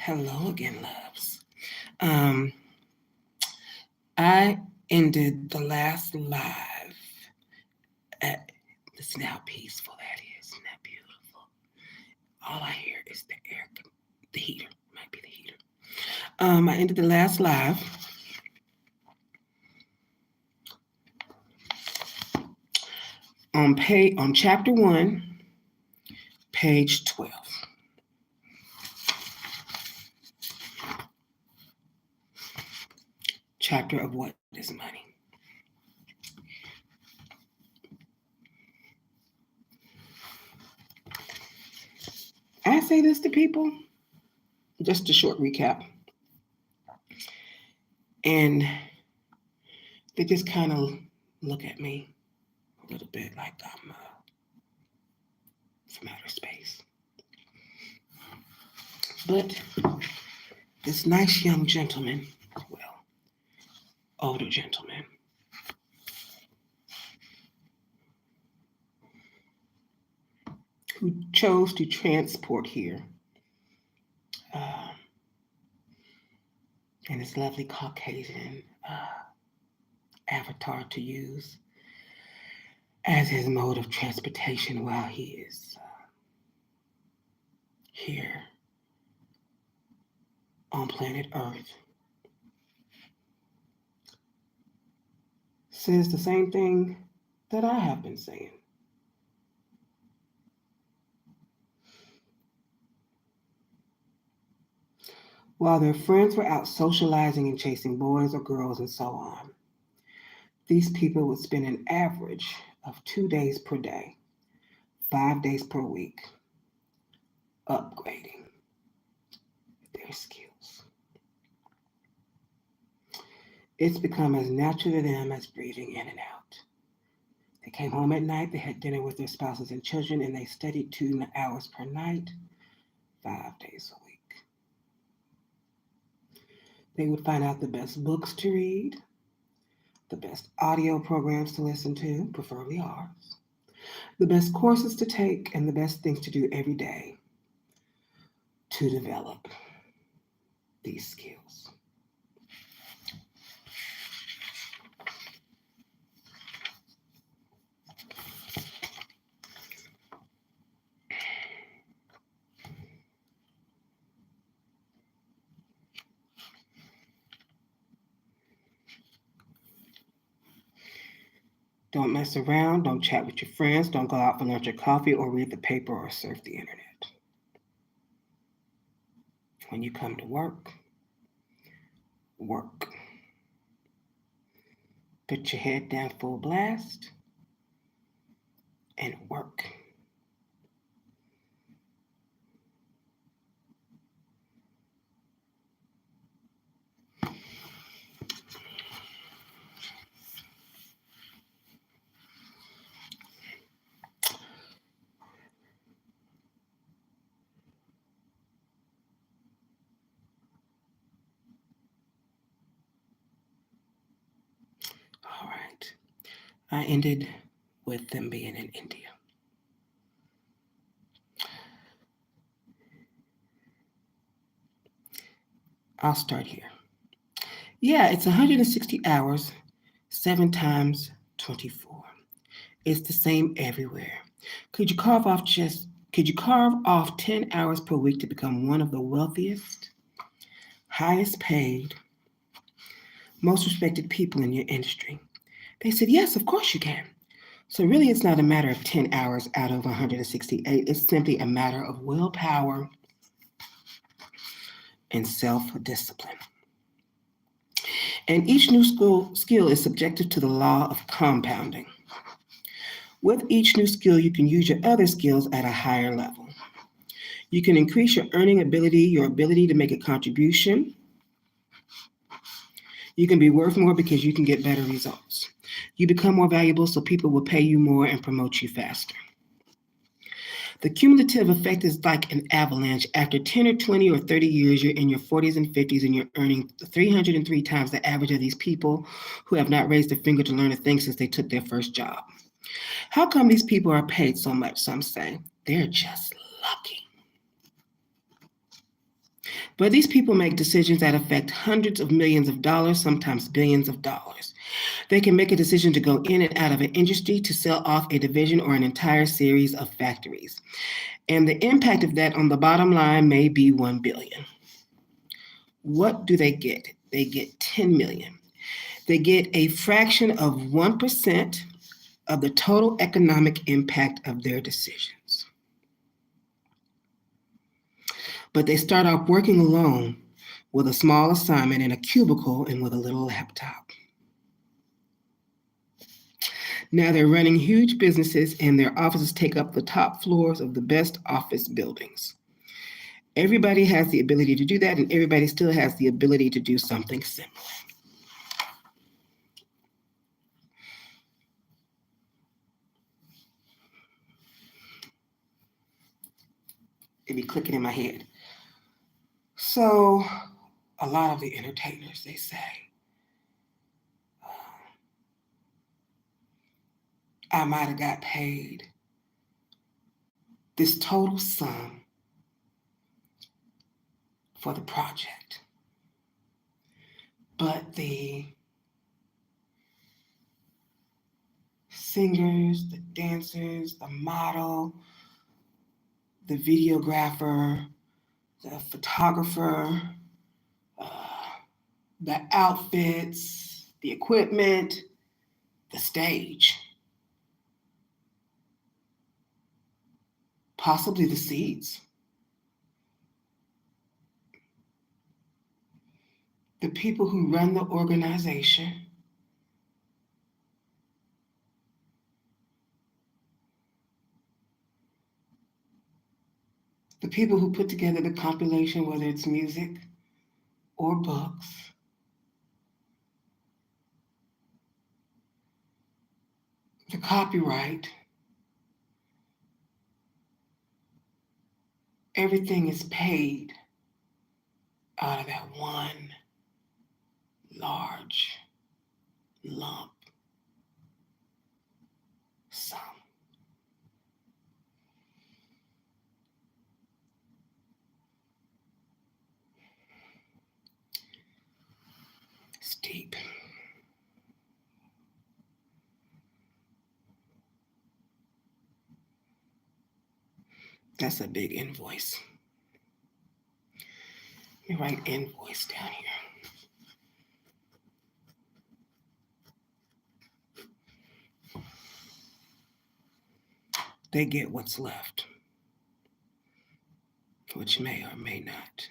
Hello again, loves. I ended the last live at, listen how peaceful that is. Isn't that beautiful? All I hear is the heater. Might be the heater. I ended the last live on chapter 1, page 12. Chapter of What is Money. I say this to people, just a short recap. And they just kind of look at me a little bit like I'm from outer space. But this nice young gentleman, well, older gentleman, who chose to transport here and his lovely Caucasian avatar to use as his mode of transportation while he is here on planet Earth, says the same thing that I have been saying. While their friends were out socializing and chasing boys or girls and so on, these people would spend an average of 2 days per day, 5 days per week, upgrading their skills. It's become as natural to them as breathing in and out. They came home at night, they had dinner with their spouses and children, and they studied 2 hours per night, 5 days a week. They would find out the best books to read, the best audio programs to listen to, preferably ours, the best courses to take, and the best things to do every day to develop these skills. Don't mess around, don't chat with your friends, don't go out for lunch or coffee or read the paper or surf the internet. When you come to work, work. Put your head down full blast and work. All right. I ended with them being in India. I'll start here. Yeah, it's 160 hours, 7 times 24. It's the same everywhere. Could you carve off 10 hours per week to become one of the wealthiest, highest paid, most respected people in your industry? They said, yes, of course you can. So really it's not a matter of 10 hours out of 168. It's simply a matter of willpower and self-discipline. And each new skill is subjective to the law of compounding. With each new skill, you can use your other skills at a higher level. You can increase your earning ability, your ability to make a contribution. You can be worth more because you can get better results. You become more valuable so people will pay you more and promote you faster. The cumulative effect is like an avalanche. After 10 or 20 or 30 years, you're in your 40s and 50s and you're earning 303 times the average of these people who have not raised a finger to learn a thing since they took their first job. How come these people are paid so much? Some say they're just lucky. But these people make decisions that affect hundreds of millions of dollars, sometimes billions of dollars. They can make a decision to go in and out of an industry, to sell off a division or an entire series of factories. And the impact of that on the bottom line may be 1 billion. What do they get? They get 10 million. They get a fraction of 1% of the total economic impact of their decisions. But they start off working alone with a small assignment in a cubicle and with a little laptop. Now they're running huge businesses, and their offices take up the top floors of the best office buildings. Everybody has the ability to do that, and everybody still has the ability to do something similar. It'd be clicking in my head. So a lot of the entertainers, they say, I might have got paid this total sum for the project. But the singers, the dancers, the model, the videographer, the photographer, the outfits, the equipment, the stage, possibly the seats, the people who run the organization, the people who put together the compilation, whether it's music or books, the copyright, everything is paid out of that one large lump sum. It's deep. That's a big invoice. Let me write invoice down here. They get what's left, which may or may not.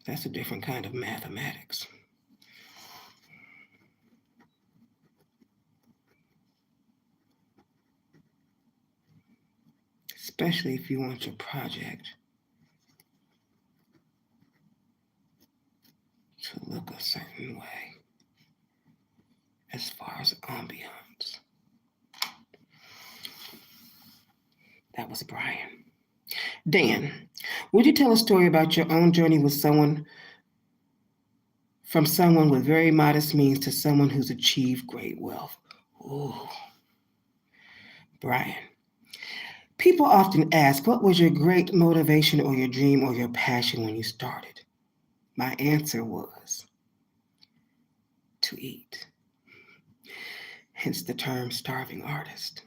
That's a different kind of mathematics. Especially if you want your project to look a certain way as far as ambiance. That was Brian. Dan, would you tell a story about your own journey with someone, from someone with very modest means to someone who's achieved great wealth? Ooh. Brian, people often ask, what was your great motivation or your dream or your passion when you started? My answer was to eat. Hence the term starving artist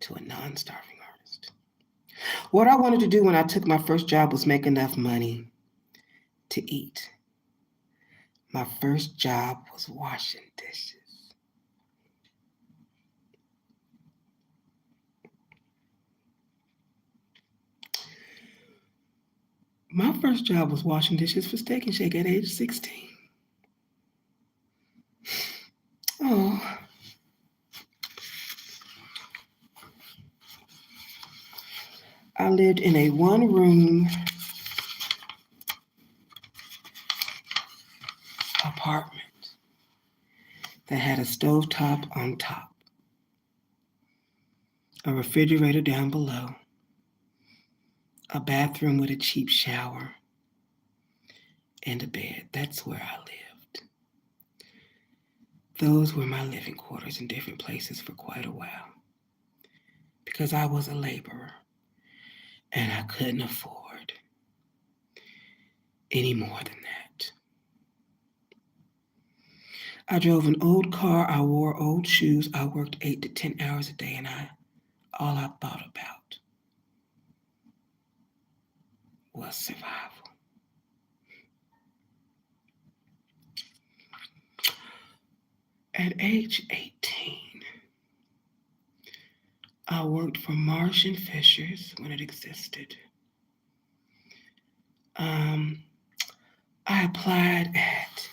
to a non-starving artist. What I wanted to do when I took my first job was make enough money to eat. My first job was washing dishes. My first job was washing dishes for Steak and Shake at age 16. Oh. I lived in a one-room apartment that had a stovetop on top, a refrigerator down below, a bathroom with a cheap shower, and a bed. That's where I lived. Those were my living quarters in different places for quite a while, because I was a laborer and I couldn't afford any more than that. I drove an old car, I wore old shoes, I worked 8 to 10 hours a day, and all I thought about was survival. At age 18, I worked for Marsh and Fishers when it existed. I applied at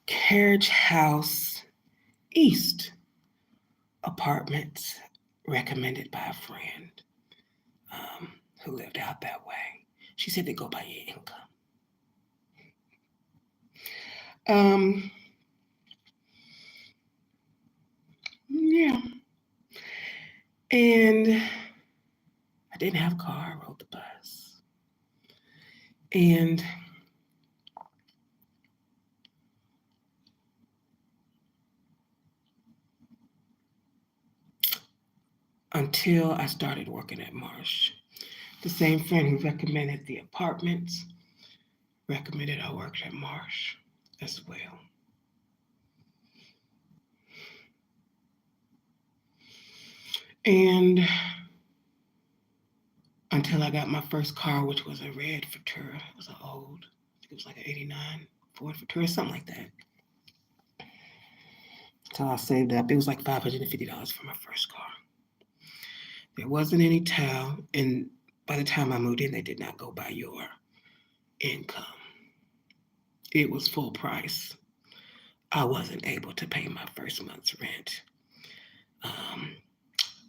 Carriage House East Apartments, recommended by a friend who lived out that way. She said they go by your income. Yeah. And I didn't have a car, I rode the bus. And until I started working at Marsh, the same friend who recommended the apartments recommended I worked at Marsh as well. And until I got my first car, which was a red Futura. It was it was like an 89 Ford Futura, something like that. So I saved up. It was like $550 for my first car. There wasn't any tow, and by the time I moved in, they did not go by your income. It was full price. I wasn't able to pay my first month's rent. Um,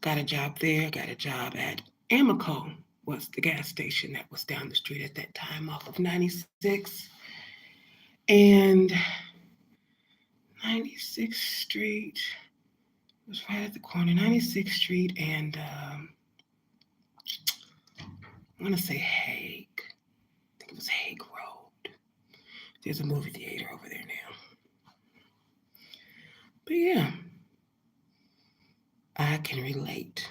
got a job there, got a job at Amico, was the gas station that was down the street at that time off of 96. And 96th Street was right at the corner, 96th Street and I want to say Hague. I think it was Hague Road. There's a movie theater over there now. But yeah, I can relate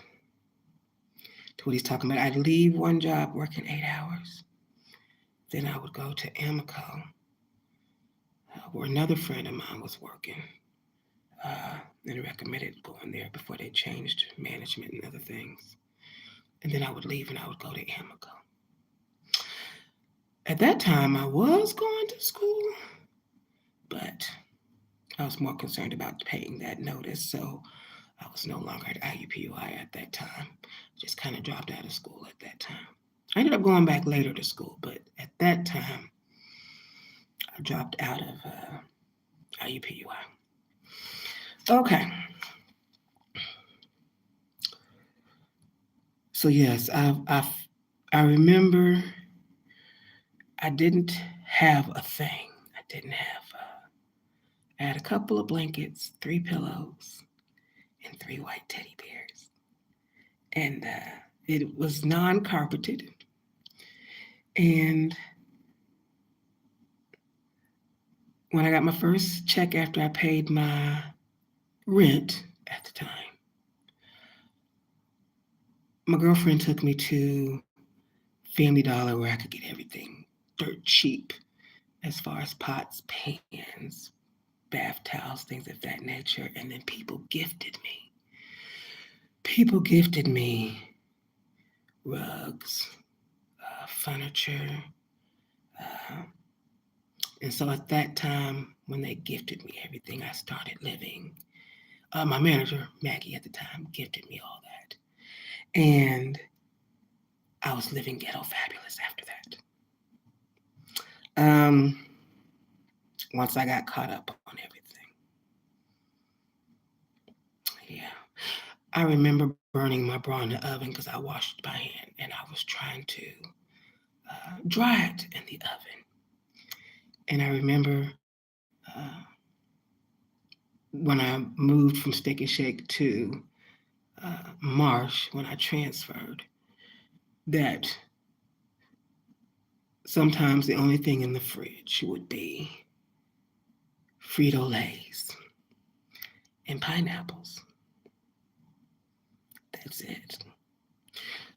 to what he's talking about. I'd leave one job working 8 hours. Then I would go to Amico, where another friend of mine was working. And recommended going there before they changed management and other things. And then I would leave and I would go to Amico. At that time, I was going to school, but I was more concerned about paying that notice. So I was no longer at IUPUI at that time. Just kind of dropped out of school at that time. I ended up going back later to school, but at that time, I dropped out of IUPUI. Okay. So yes, I remember I didn't have a thing. I didn't have. I had a couple of blankets, 3 pillows, and 3 white teddy bears, and it was non-carpeted. And when I got my first check after I paid my rent at the time, my girlfriend took me to Family Dollar where I could get everything dirt cheap as far as pots, pans, bath towels, things of that nature. And then people gifted me. People gifted me rugs, furniture. And so at that time, when they gifted me everything, I started living. My manager, Maggie, at the time, gifted me all that. And I was living ghetto fabulous after that. Once I got caught up on everything. Yeah. I remember burning my bra in the oven because I washed by hand and I was trying to dry it in the oven. And I remember when I moved from Steak and Shake to Marsh, when I transferred, that sometimes the only thing in the fridge would be Frito-Lays and pineapples. That's it.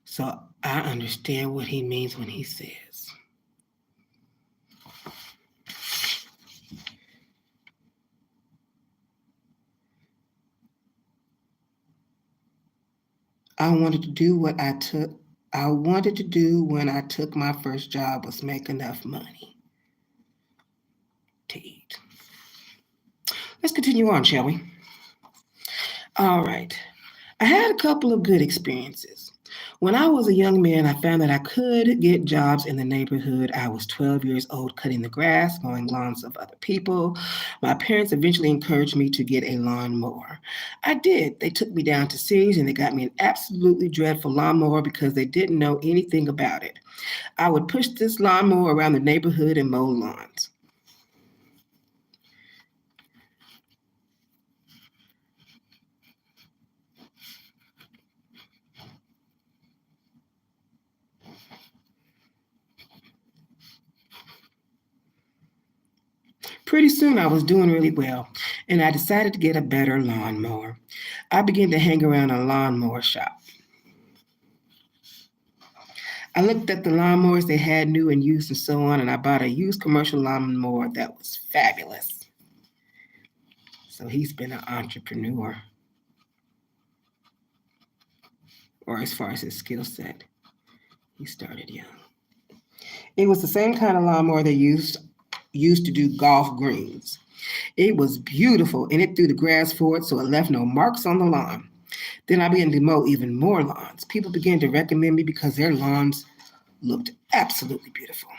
So I understand what he means when he says, I wanted to do what I wanted to do when I took my first job was make enough money to eat. Let's continue on, shall we? All right. I had a couple of good experiences. When I was a young man, I found that I could get jobs in the neighborhood. I was 12 years old, cutting the grass, mowing lawns of other people. My parents eventually encouraged me to get a lawnmower. I did. They took me down to Sears and they got me an absolutely dreadful lawnmower because they didn't know anything about it. I would push this lawnmower around the neighborhood and mow lawns. Pretty soon I was doing really well, and I decided to get a better lawnmower. I began to hang around a lawnmower shop. I looked at the lawnmowers they had new and used and so on, and I bought a used commercial lawnmower that was fabulous. So he's been an entrepreneur, or as far as his skill set, he started young. It was the same kind of lawnmower they used to do golf greens. It was beautiful, and it threw the grass forward so it left no marks on the lawn. Then I began to mow even more lawns. People began to recommend me because their lawns looked absolutely beautiful.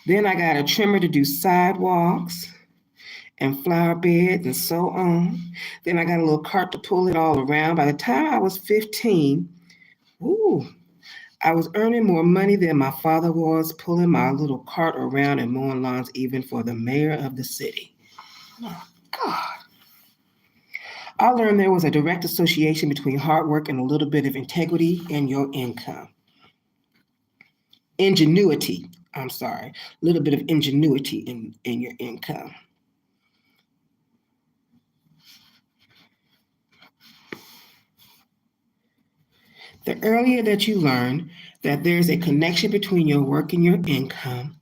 Then I got a trimmer to do sidewalks and flower beds and so on. Then I got a little cart to pull it all around. By the time I was 15, I was earning more money than my father was, pulling my little cart around and mowing lawns even for the mayor of the city. Oh, God. I learned there was a direct association between hard work and a little bit of integrity in your income. A little bit of ingenuity in your income. The earlier that you learn that there's a connection between your work and your income,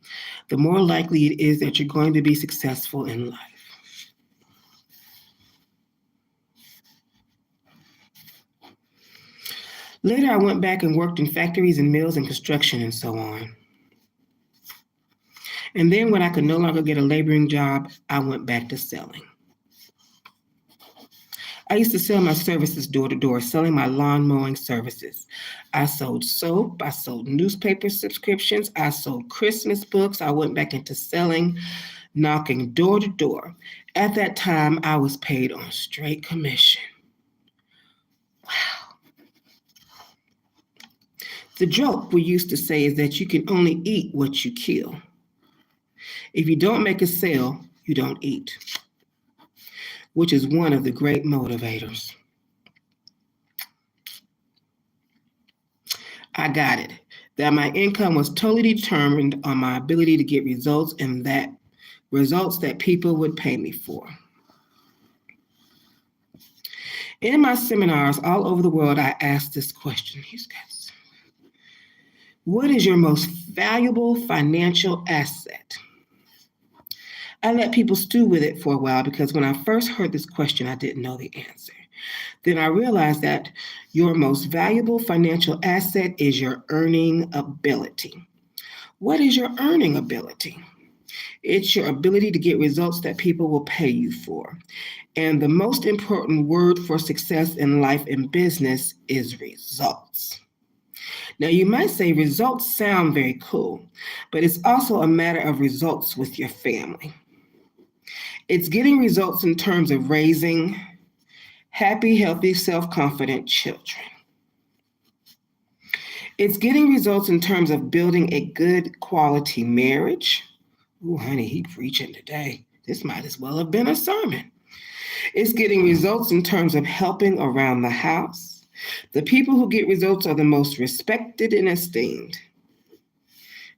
the more likely it is that you're going to be successful in life. Later, I went back and worked in factories and mills and construction and so on. And then when I could no longer get a laboring job, I went back to selling. I used to sell my services door to door, selling my lawn mowing services. I sold soap, I sold newspaper subscriptions, I sold Christmas books. I went back into selling, knocking door to door. At that time, I was paid on straight commission. Wow. The joke we used to say is that you can only eat what you kill. If you don't make a sale, you don't eat, which is one of the great motivators. I got it, that my income was totally determined on my ability to get results and that results that people would pay me for. In my seminars all over the world, I asked this question. What is your most valuable financial asset? I let people stew with it for a while because when I first heard this question, I didn't know the answer. Then I realized that your most valuable financial asset is your earning ability. What is your earning ability? It's your ability to get results that people will pay you for. And the most important word for success in life and business is results. Now, you might say results sound very cool, but it's also a matter of results with your family. It's getting results in terms of raising happy, healthy, self-confident children. It's getting results in terms of building a good quality marriage. Ooh, honey, he preaching today. This might as well have been a sermon. It's getting results in terms of helping around the house. The people who get results are the most respected and esteemed.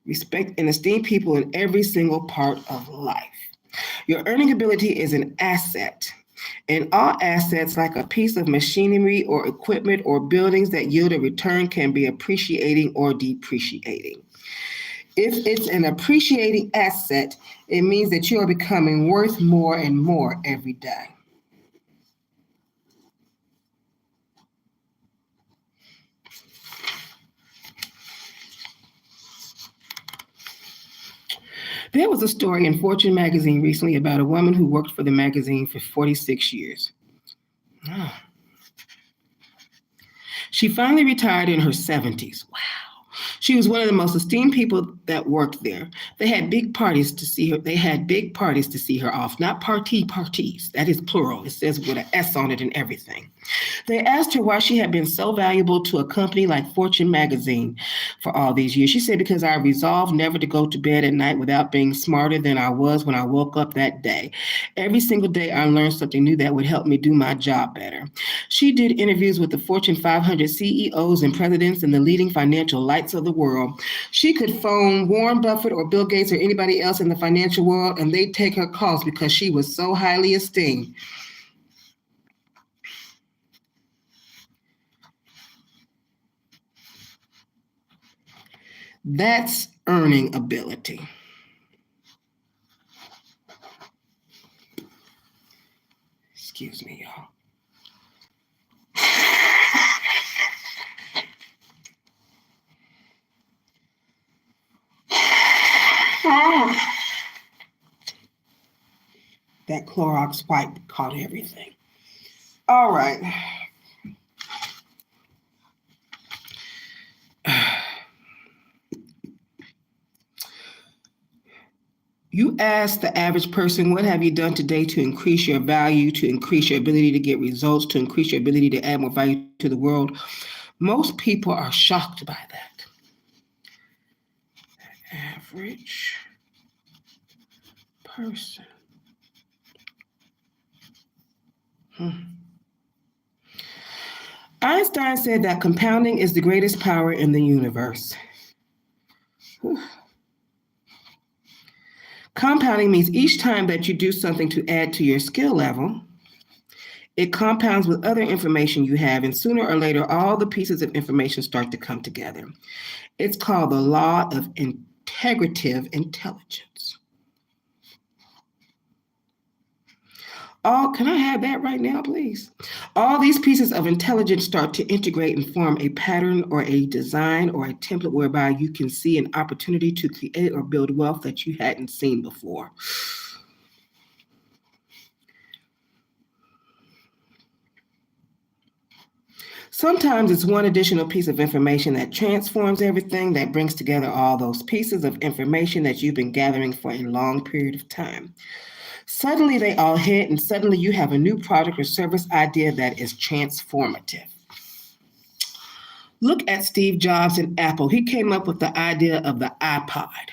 Respect and esteem people in every single part of life. Your earning ability is an asset. And all assets, like a piece of machinery or equipment or buildings that yield a return, can be appreciating or depreciating. If it's an appreciating asset, it means that you are becoming worth more and more every day. There was a story in Fortune magazine recently about a woman who worked for the magazine for 46 years. Oh. She finally retired in her 70s. Wow. She was one of the most esteemed people that worked there. They had big parties to see her. They had big parties to see her off, not parties. That is plural. It says with an S on it and everything. They asked her why she had been so valuable to a company like Fortune magazine for all these years. She said, because I resolved never to go to bed at night without being smarter than I was when I woke up that day. Every single day I learned something new that would help me do my job better. She did interviews with the Fortune 500 CEOs and presidents and the leading financial lights of the world. She could phone Warren Buffett or Bill Gates or anybody else in the financial world, and they'd take her calls because she was so highly esteemed. That's earning ability. Excuse me, y'all. That Clorox wipe caught everything. All right. You ask the average person, what have you done today to increase your value, to increase your ability to get results, to increase your ability to add more value to the world? Most people are shocked by that. The average person. Einstein said that compounding is the greatest power in the universe. Compounding means each time that you do something to add to your skill level, it compounds with other information you have, and sooner or later, all the pieces of information start to come together. It's called the law of integrative intelligence. Can I have that right now, please? All these pieces of intelligence start to integrate and form a pattern or a design or a template whereby you can see an opportunity to create or build wealth that you hadn't seen before. Sometimes it's one additional piece of information that transforms everything, that brings together all those pieces of information that you've been gathering for a long period of time. Suddenly they all hit, and suddenly you have a new product or service idea that is transformative. Look at Steve Jobs and Apple. He came up with the idea of the iPod.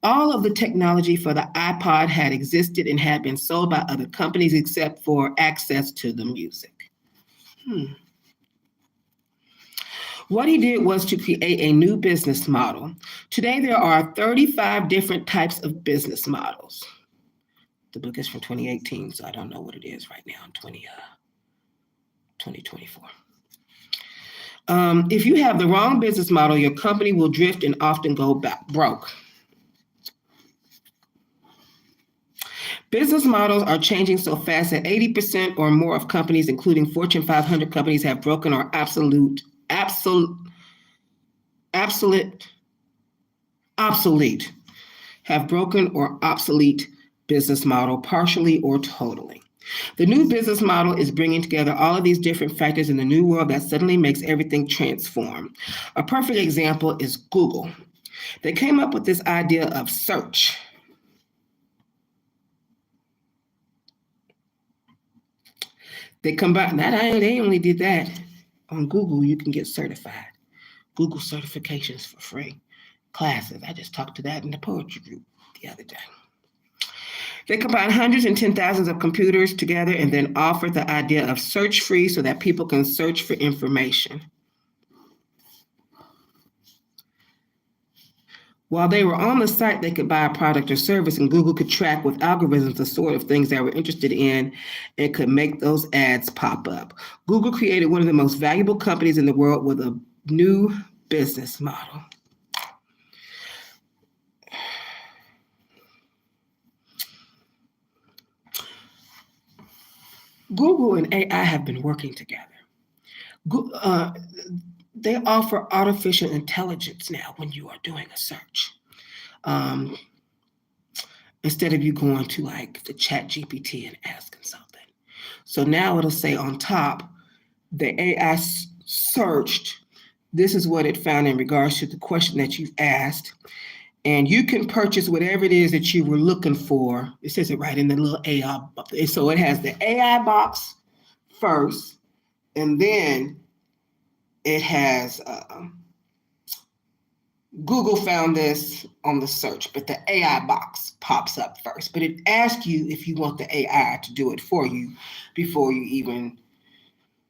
All of the technology for the iPod had existed and had been sold by other companies except for access to the music. What he did was to create a new business model. Today, there are 35 different types of business models. The book is from 2018, so I don't know what it is right now in 2024. If you have the wrong business model, your company will drift and often go broke. Business models are changing so fast that 80% or more of companies, including Fortune 500 companies, have broken or obsolete, have broken or obsolete business model, partially or totally. The new business model is bringing together all of these different factors in the new world that suddenly makes everything transform. A perfect example is Google. They came up with this idea of search. They combined that. They only did that on Google. You can get certified. Google certifications for free. Classes. I just talked to that in the poetry group the other day. They combine hundreds and 10,000s of computers together and then offer the idea of search free so that people can search for information. While they were on the site, they could buy a product or service, and Google could track with algorithms the sort of things they were interested in and could make those ads pop up. Google created one of the most valuable companies in the world with a new business model. Google and AI have been working together. They offer artificial intelligence now when you are doing a search. Um, Instead of you going to like the chat GPT and asking something. So now it'll say on top, the AI searched, this is what it found in regards to the question that you've asked. And you can purchase whatever it is that you were looking for. It says it right in the little AI box. So it has the AI box first, and then it has Google found this on the search, but the AI box pops up first. But it asks you if you want the AI to do it for you before you even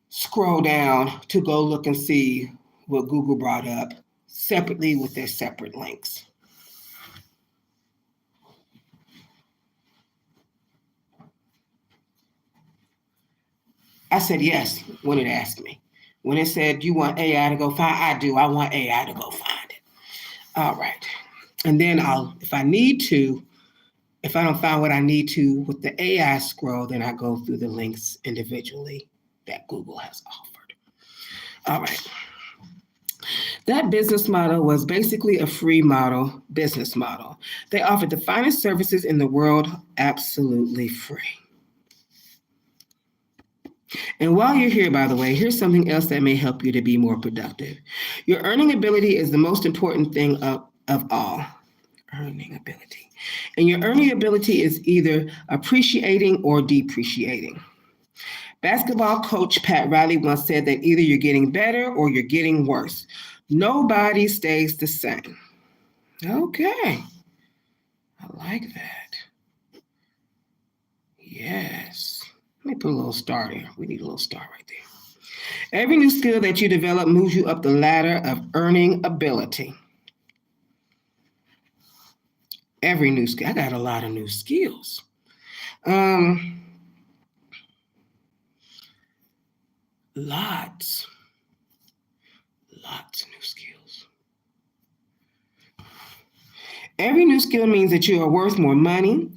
scroll down to go look and see what Google brought up separately with their separate links. I said yes when it asked me. When it said, you want AI to go find, I do. I want AI to go find it. All right. And then if I need to, if I don't find what I need to with the AI scroll, then I go through the links individually that Google has offered. All right. That business model was basically a free model, business model. They offered the finest services in the world absolutely free. And while you're here, by the way, here's something else that may help you to be more productive. Your earning ability is the most important thing of all. Earning ability. And your earning ability is either appreciating or depreciating. Basketball coach Pat Riley once said that either you're getting better or you're getting worse. Nobody stays the same. Okay. I like that. Yes. Let me put a little star there. We need a little star right there. Every new skill that you develop moves you up the ladder of earning ability. Every new skill. I got a lot of new skills. Lots of new skills. Every new skill means that you are worth more money.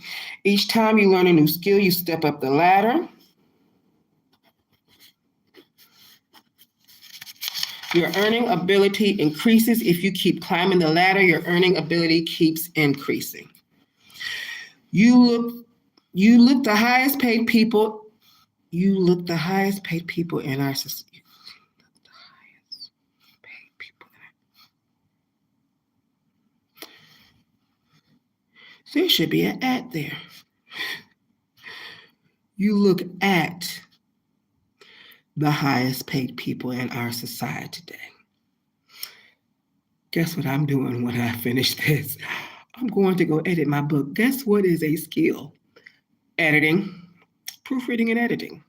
Each time you learn a new skill, you step up the ladder. Your earning ability increases. If you keep climbing the ladder, your earning ability keeps increasing. You look the highest paid people. You look the highest paid people in our society. There should be an at there. You look at the highest paid people in our society today. Guess what I'm doing when I finish this? I'm going to go edit my book. Guess what is a skill? Editing, proofreading and editing.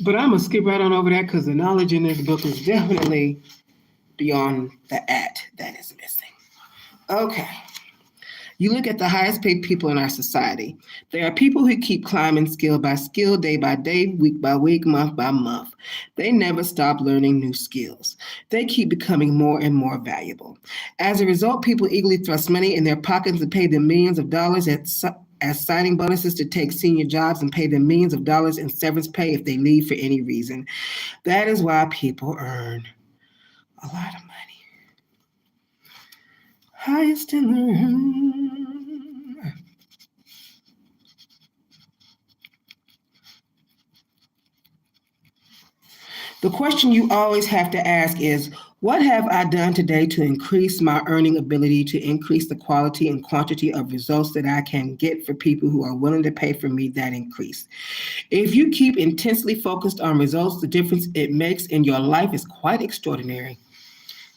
But I'm going to skip right on over that because the knowledge in this book is definitely beyond the at that is missing. Okay. You look at the highest paid people in our society. There are people who keep climbing skill by skill, day by day, week by week, month by month. They never stop learning new skills. They keep becoming more and more valuable. As a result, people eagerly thrust money in their pockets and pay them millions of dollars as signing bonuses to take senior jobs and pay them millions of dollars in severance pay if they leave for any reason. That is why people earn a lot of money. Highest in the room. The question you always have to ask is, what have I done today to increase my earning ability, to increase the quality and quantity of results that I can get for people who are willing to pay for me that increase? If you keep intensely focused on results, the difference it makes in your life is quite extraordinary.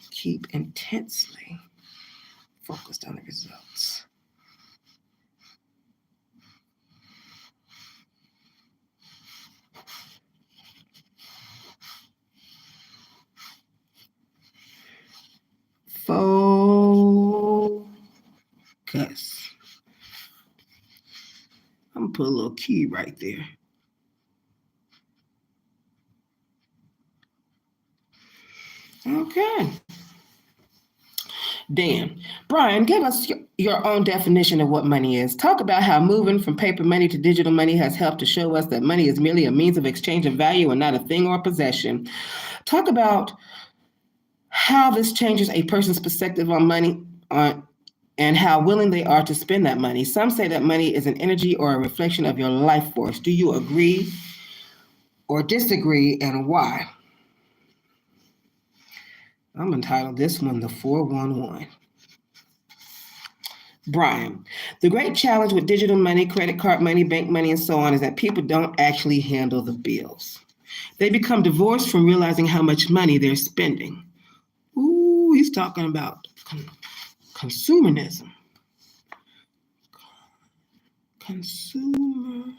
Keep intensely focused on the results. us. I'm going to put a little key right there. Okay. Dan, Brian, give us your own definition of what money is. Talk about how moving from paper money to digital money has helped to show us that money is merely a means of exchange of value and not a thing or a possession. Talk about how this changes a person's perspective on money and how willing they are to spend that money. Some say that money is an energy or a reflection of your life force. Do you agree or disagree, and why? I'm entitled this one, The 411. Brian, the great challenge with digital money, credit card money, bank money, and so on is that people don't actually handle the bills. They become divorced from realizing how much money they're spending. Ooh, he's talking about consumerism. Consumerism.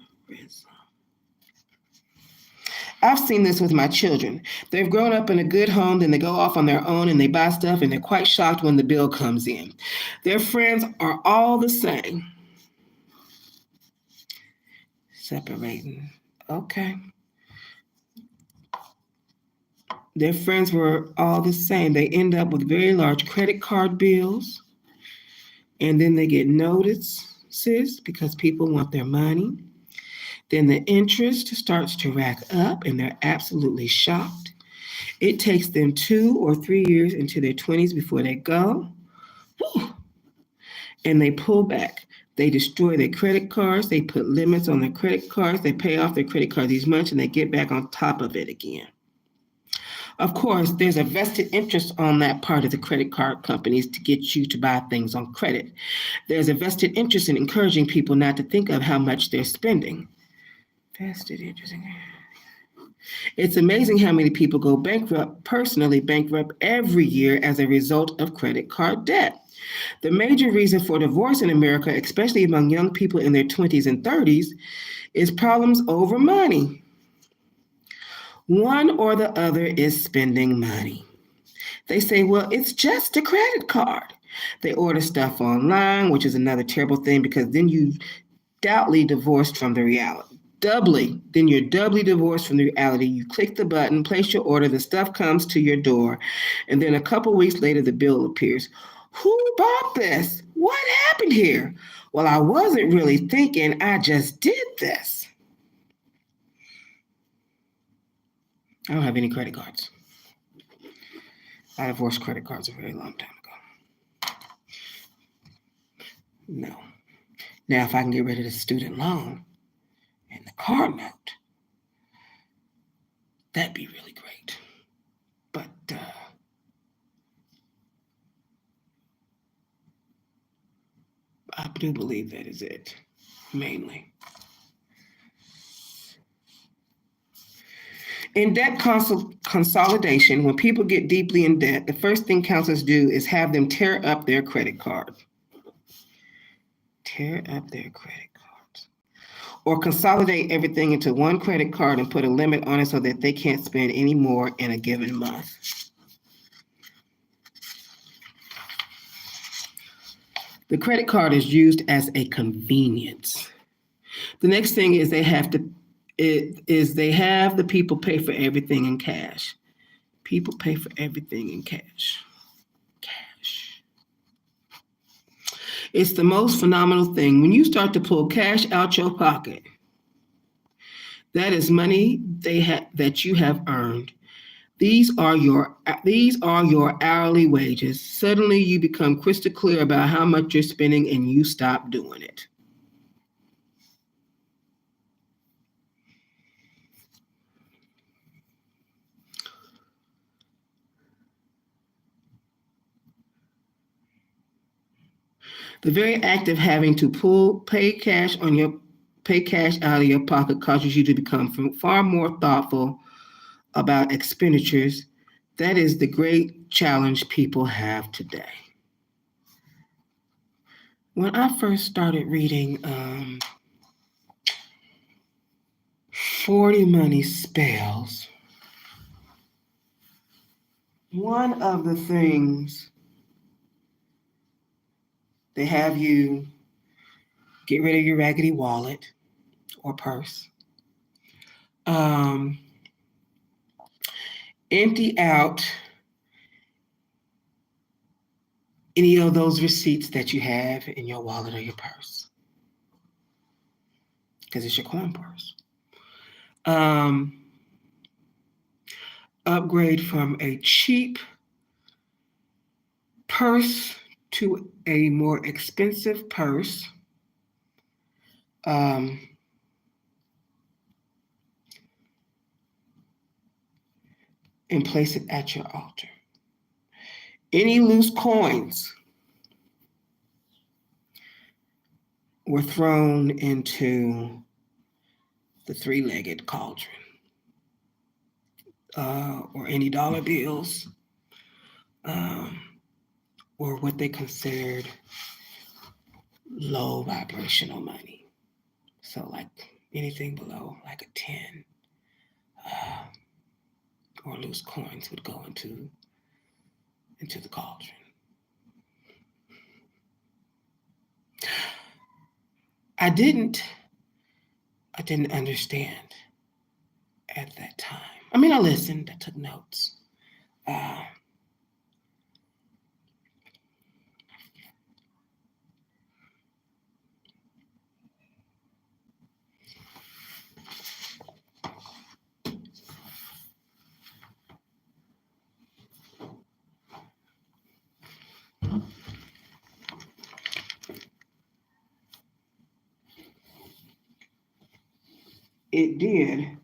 I've seen this with my children. They've grown up in a good home, then they go off on their own and they buy stuff and they're quite shocked when the bill comes in. Their friends are all the same. Separating. Okay. Their friends were all the same. They end up with very large credit card bills, and then they get notices because people want their money. Then the interest starts to rack up, and they're absolutely shocked. It takes them 2 or 3 years into their 20s before they go. Whew, and they pull back. They destroy their credit cards. They put limits on their credit cards. They pay off their credit cards each month, and they get back on top of it again. Of course, there's a vested interest on that part of the credit card companies to get you to buy things on credit. There's a vested interest in encouraging people not to think of how much they're spending. Vested interest. It's amazing how many people go personally bankrupt every year as a result of credit card debt. The major reason for divorce in America, especially among young people in their 20s and 30s, is problems over money. One or the other is spending money. They say, well, it's just a credit card. They order stuff online, which is another terrible thing because then you doubly divorced from the reality. Then you're doubly divorced from the reality. You click the button, place your order, the stuff comes to your door, and then a couple weeks later, the bill appears. Who bought this? What happened here? Well, I wasn't really thinking, I just did this. I don't have any credit cards. I divorced credit cards a very long time ago. No. Now, if I can get rid of the student loan and the car note, that'd be really great. But I do believe that is it, mainly. In debt consolidation, when people get deeply in debt, the first thing counselors do is have them tear up their credit card. Tear up their credit cards. Or consolidate everything into one credit card and put a limit on it so that they can't spend any more in a given month. The credit card is used as a convenience. The next thing is they have the people pay for everything in cash. People pay for everything in cash. Cash. It's the most phenomenal thing. When you start to pull cash out your pocket, that is money that you have earned. These are your hourly wages. Suddenly you become crystal clear about how much you're spending and you stop doing it. The very act of having to pay cash out of your pocket causes you to become far more thoughtful about expenditures. That is the great challenge people have today. When I first started reading 40 Money Spells, one of the things They have you get rid of your raggedy wallet or purse. Empty out any of those receipts that you have in your wallet or your purse, because it's your coin purse. Upgrade from a cheap purse to a more expensive purse. And place it at your altar. Any loose coins were thrown into the three-legged cauldron, or any dollar bills, or what they considered low vibrational money. So like anything below like a 10 or loose coins would go into the cauldron. I didn't understand at that time. I mean, I listened, I took notes. It did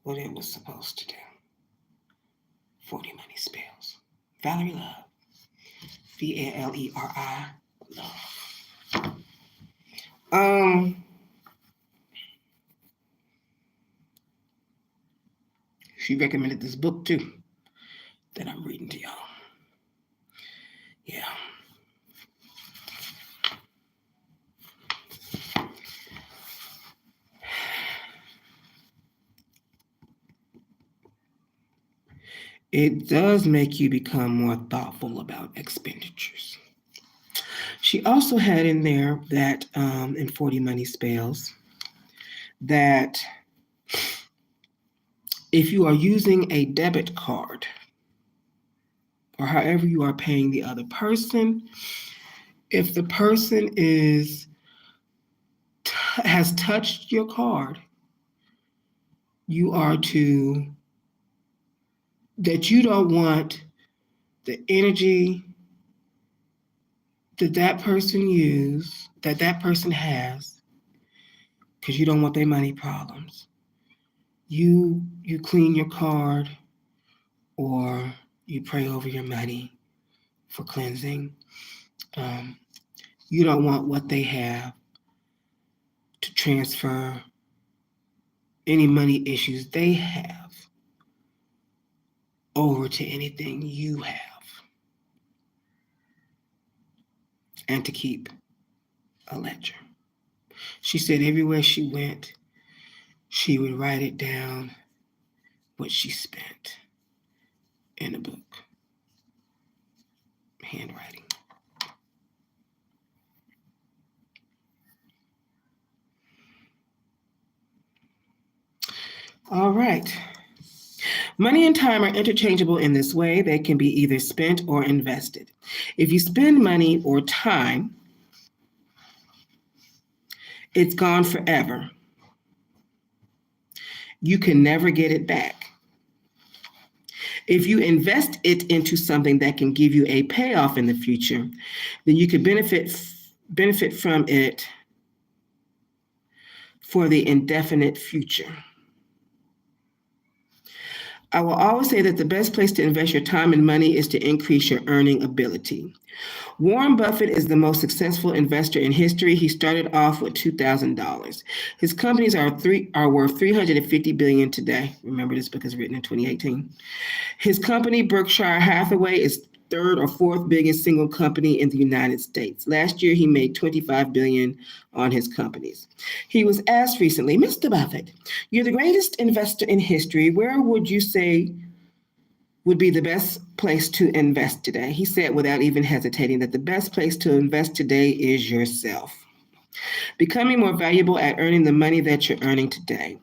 what it was supposed to do. 40 money spells. Valerie Love. Valeri, Love. She recommended this book too that I'm reading to y'all. Yeah. It does make you become more thoughtful about expenditures. She also had in there that in 40 Money Spells that if you are using a debit card or however you are paying the other person, if the person has touched your card, you don't want the energy that person has, because you don't want their money problems. You clean your card, or you pray over your money for cleansing. You don't want what they have to transfer any money issues they have over to anything you have. And to keep a ledger. She said everywhere she went, she would write it down, what she spent in a book. Handwriting. All right. Money and time are interchangeable in this way. They can be either spent or invested. If you spend money or time, it's gone forever. You can never get it back. If you invest it into something that can give you a payoff in the future, then you can benefit from it for the indefinite future. I will always say that the best place to invest your time and money is to increase your earning ability. Warren Buffett is the most successful investor in history. He started off with $2,000. His companies are worth $350 billion today. Remember, this book is written in 2018. His company, Berkshire Hathaway, is third or fourth biggest single company in the United States. Last year, he made $25 billion on his companies. He was asked recently, Mr. Buffett, you're the greatest investor in history. Where would you say would be the best place to invest today. He said without even hesitating that the best place to invest today is yourself. Becoming more valuable at earning the money that you're earning today.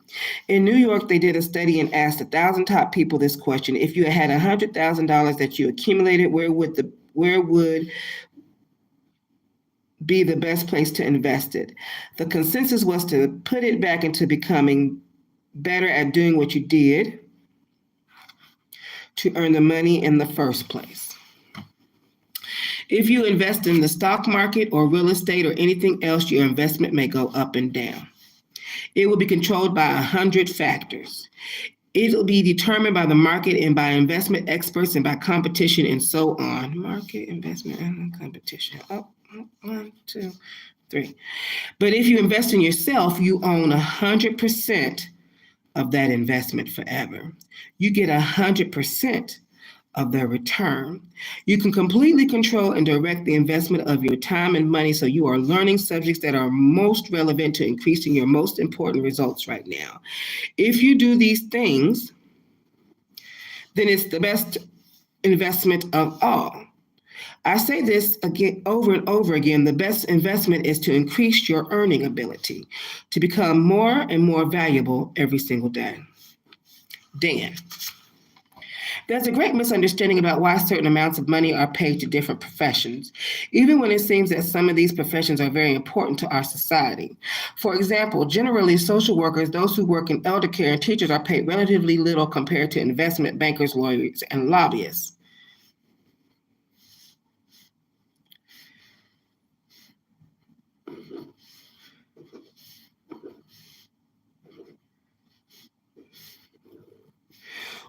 In New York, they did a study and asked 1,000 top people this question: if you had $100,000 that you accumulated, where would be the best place to invest it? The consensus was to put it back into becoming better at doing what you did to earn the money in the first place. If you invest in the stock market or real estate or anything else, your investment may go up and down. It will be controlled by 100 factors. It will be determined by the market and by investment experts and by competition and so on. Market, investment, and competition. Oh, 1, 2, 3. But if you invest in yourself, you own 100% of that investment forever. You get 100% of their return. You can completely control and direct the investment of your time and money, so you are learning subjects that are most relevant to increasing your most important results right now. If you do these things, then it's the best investment of all. I say this again, over and over again: the best investment is to increase your earning ability, to become more and more valuable every single day. Dan. There's a great misunderstanding about why certain amounts of money are paid to different professions, even when it seems that some of these professions are very important to our society. For example, generally, social workers, those who work in elder care, and teachers are paid relatively little compared to investment bankers, lawyers, and lobbyists.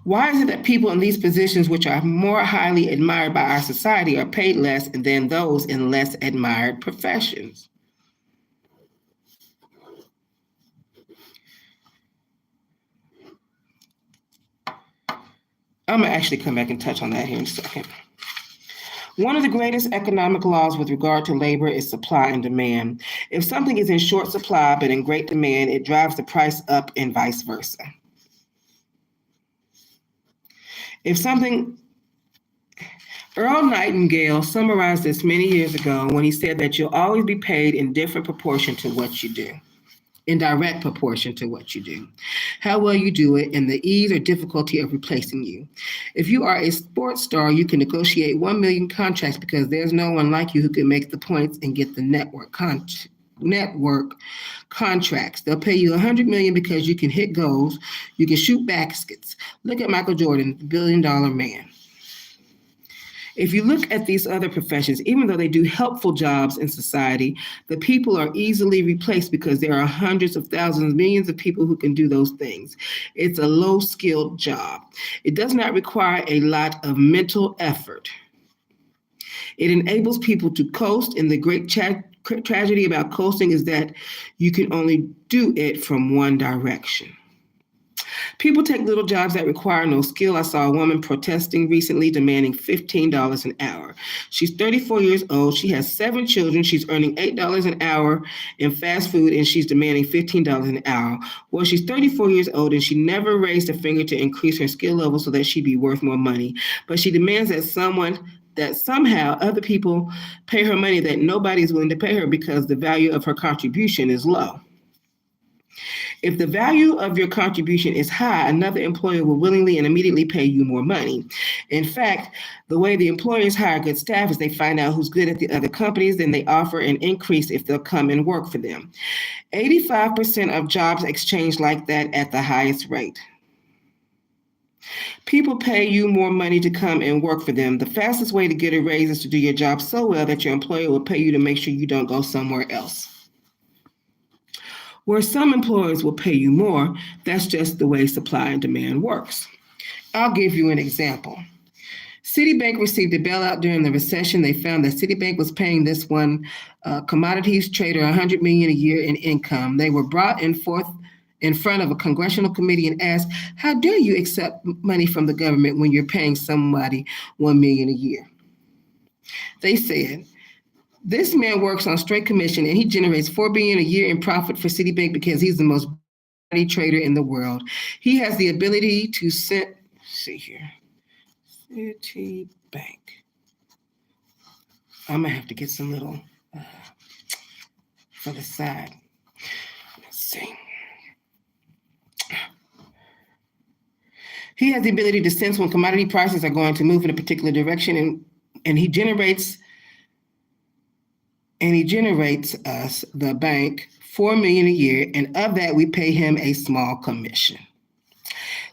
Why is it that people in these positions, which are more highly admired by our society, are paid less than those in less admired professions? I'm going to actually come back and touch on that here in a second. One of the greatest economic laws with regard to labor is supply and demand. If something is in short supply but in great demand, it drives the price up and vice versa. Earl Nightingale summarized this many years ago when he said that you'll always be paid in different proportion to what you do. In direct proportion to what you do, how well you do it, and the ease or difficulty of replacing you. If you are a sports star, you can negotiate 1 million contracts because there's no one like you who can make the points and get the network contracts. They'll pay you 100 million because you can hit goals, you can shoot baskets. Look at Michael Jordan, the $1 billion man. If you look at these other professions, even though they do helpful jobs in society, the people are easily replaced because there are hundreds of thousands, millions of people who can do those things. It's a low-skilled job. It does not require a lot of mental effort. It enables people to coast, and the great tragedy about coasting is that you can only do it from one direction. People take little jobs that require no skill. I saw a woman protesting recently demanding $15 an hour. She's 34 years old. She has 7 children. She's earning $8 an hour in fast food, and she's demanding $15 an hour. Well, she's 34 years old, and she never raised a finger to increase her skill level so that she'd be worth more money. But she demands that somehow other people pay her money that nobody's willing to pay her because the value of her contribution is low. If the value of your contribution is high, another employer will willingly and immediately pay you more money. In fact, the way the employers hire good staff is they find out who's good at the other companies, then they offer an increase if they'll come and work for them. 85% of jobs exchange like that at the highest rate. People pay you more money to come and work for them. The fastest way to get a raise is to do your job so well that your employer will pay you to make sure you don't go somewhere else. Where some employers will pay you more, that's just the way supply and demand works. I'll give you an example. Citibank received a bailout during the recession. They found that Citibank was paying this one commodities trader $100 million a year in income. They were brought in front of a congressional committee and asked, how dare you accept money from the government when you're paying somebody $1 million a year? They said, this man works on straight commission and he generates $4 billion a year in profit for Citibank because he's the most trader in the world. He has the ability to City Bank. I'm going to have to get some little for the side. Let's see. He has the ability to sense when commodity prices are going to move in a particular direction, and he generates us, the bank, $4 million a year, and of that we pay him a small commission.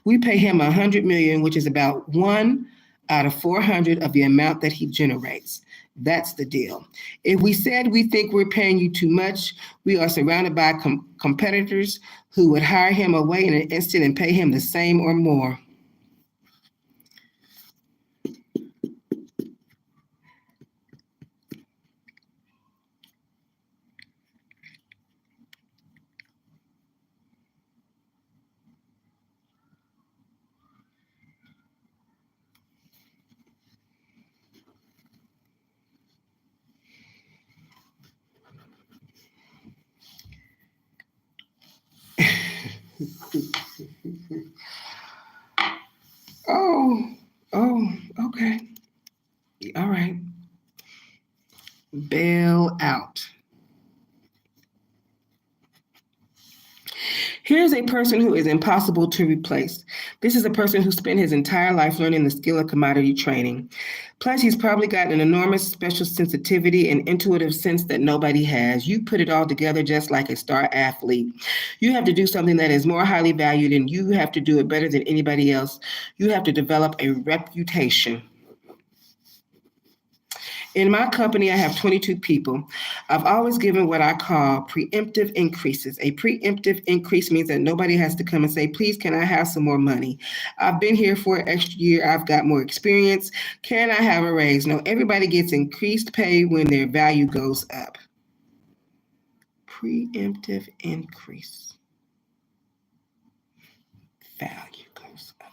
We pay him $100 million, which is about 1 out of 400 of the amount that he generates. That's the deal. If we said we think we're paying you too much, we are surrounded by competitors who would hire him away in an instant and pay him the same or more. Okay. All right. Bail out. Here's a person who is impossible to replace. This is a person who spent his entire life learning the skill of commodity trading. Plus, he's probably got an enormous special sensitivity and intuitive sense that nobody has. You put it all together just like a star athlete. You have to do something that is more highly valued, and you have to do it better than anybody else. You have to develop a reputation. In my company, I have 22 people. I've always given what I call preemptive increases. A preemptive increase means that nobody has to come and say, please, can I have some more money? I've been here for an extra year. I've got more experience. Can I have a raise? No, everybody gets increased pay when their value goes up. Preemptive increase. Value goes up.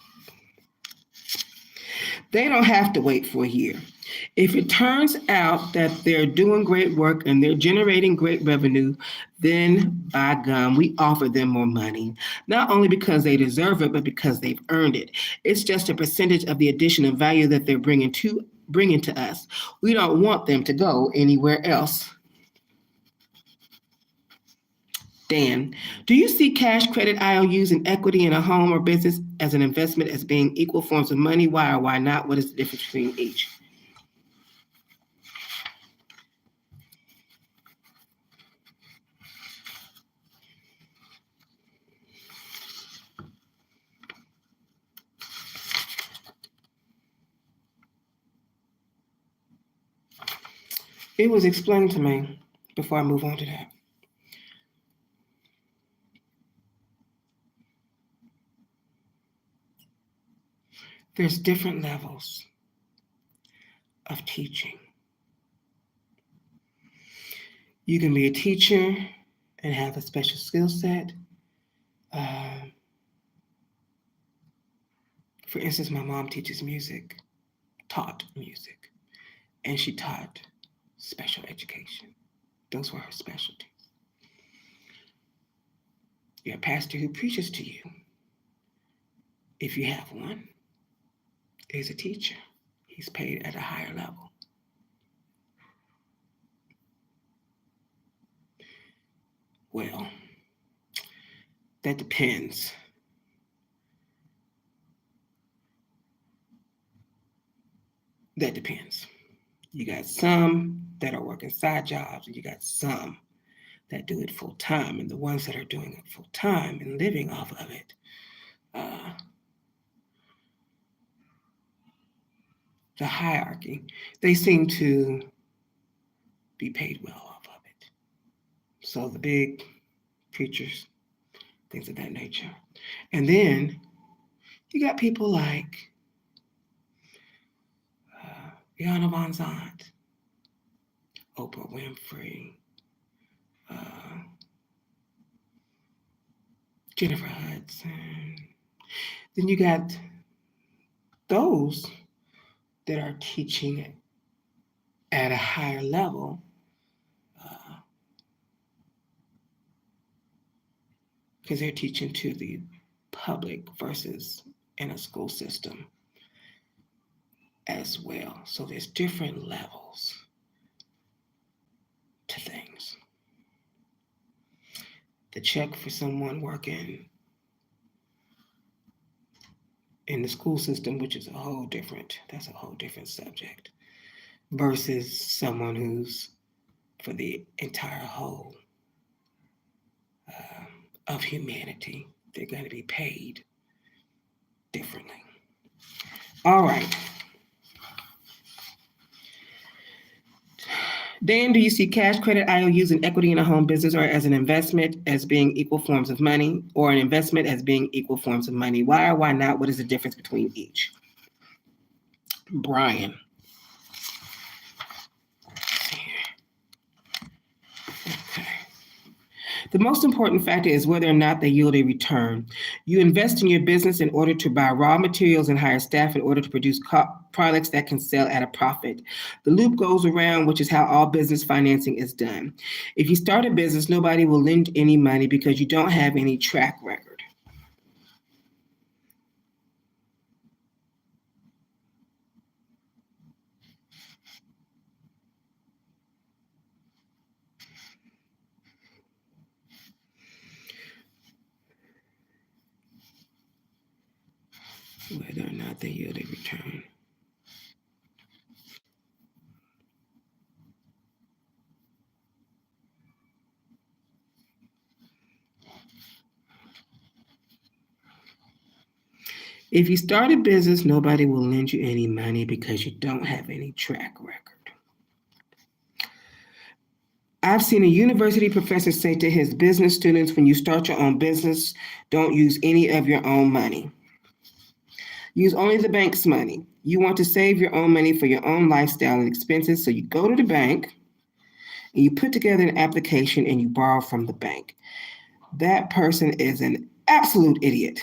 They don't have to wait for a year. If it turns out that they're doing great work and they're generating great revenue, then by gum, we offer them more money, not only because they deserve it, but because they've earned it. It's just a percentage of the additional value that they're bringing to us. We don't want them to go anywhere else. Dan, do you see cash, credit, IOUs, and equity in a home or business as an investment as being equal forms of money? Why or why not? What is the difference between each? It was explained to me before I move on to that. There's different levels of teaching. You can be a teacher and have a special skill set. For instance, my mom taught music, and she taught special education. Those were her specialties. You're a pastor who preaches to you, if you have one, is a teacher. He's paid at a higher level. Well, that depends. That depends. You got some that are working side jobs, and you got some that do it full time. And the ones that are doing it full time and living off of it, the hierarchy, they seem to be paid well off of it. So the big preachers, things of that nature. And then you got people like Yana Von Zant, Oprah Winfrey, Jennifer Hudson. Then you got those that are teaching at a higher level, because they're teaching to the public versus in a school system. as well. So there's different levels to things. The check for someone working in the school system, which is that's a whole different subject, versus someone who's for the entire whole of humanity. They're going to be paid differently. All right. Dan, do you see cash, credit, IOUs, and equity in a home business or as an investment as being equal forms of money, or an investment as being equal forms of money? Why or why not? What is the difference between each? Brian. Okay. The most important factor is whether or not they yield a return. You invest in your business in order to buy raw materials and hire staff in order to produce products that can sell at a profit. The loop goes around, which is how all business financing is done. If you start a business, nobody will lend any money because you don't have any track record. Whether or not they yield a return. If you start a business, nobody will lend you any money because you don't have any track record. I've seen a university professor say to his business students, when you start your own business, don't use any of your own money. Use only the bank's money. You want to save your own money for your own lifestyle and expenses, so you go to the bank and you put together an application and you borrow from the bank. That person is an absolute idiot.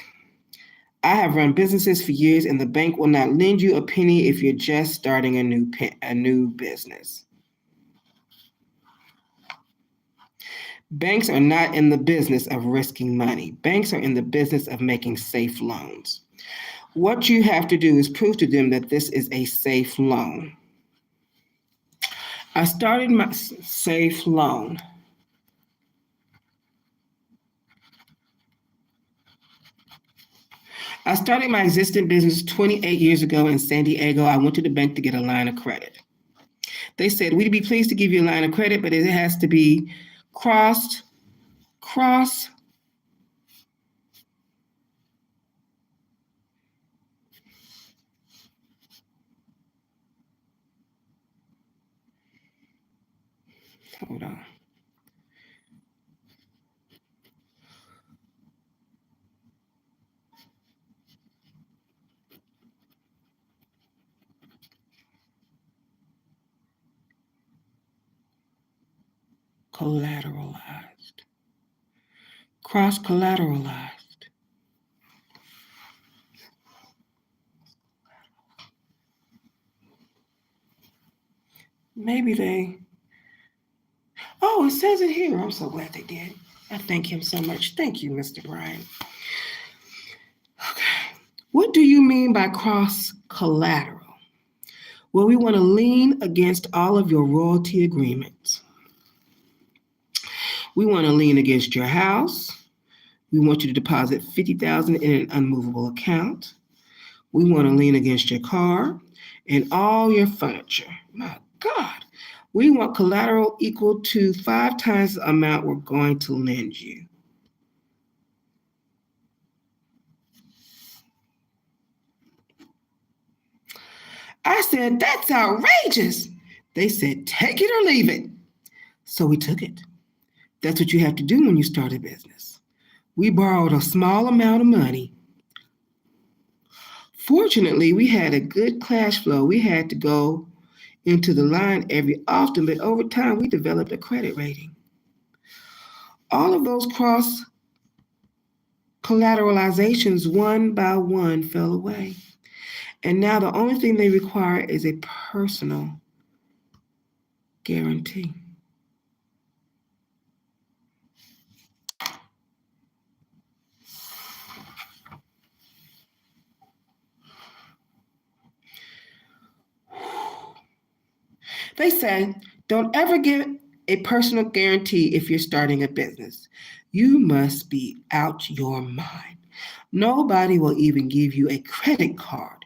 I have run businesses for years, and the bank will not lend you a penny if you're just starting a new business. Banks are not in the business of risking money. Banks are in the business of making safe loans. What you have to do is prove to them that this is a safe loan. I started my safe loan. I started my existing business 28 years ago in San Diego. I went to the bank to get a line of credit. They said, we'd be pleased to give you a line of credit, but it has to be cross. Hold on. Collateralized. Cross collateralized. Maybe they. Oh, it says it here. I'm so glad they did. I thank him so much. Thank you, Mr. Brian. Okay. What do you mean by cross collateral? Well, we want to lien against all of your royalty agreements. We want to lien against your house. We want you to deposit $50,000 in an unmovable account. We want to lien against your car and all your furniture. My God. We want collateral equal to 5 times the amount we're going to lend you. I said, that's outrageous. They said, take it or leave it. So we took it. That's what you have to do when you start a business. We borrowed a small amount of money. Fortunately, we had a good cash flow. We had to go into the line every often, but over time we developed a credit rating. All of those cross collateralizations one by one fell away. And now the only thing they require is a personal guarantee. They say, don't ever give a personal guarantee if you're starting a business. You must be out your mind. Nobody will even give you a credit card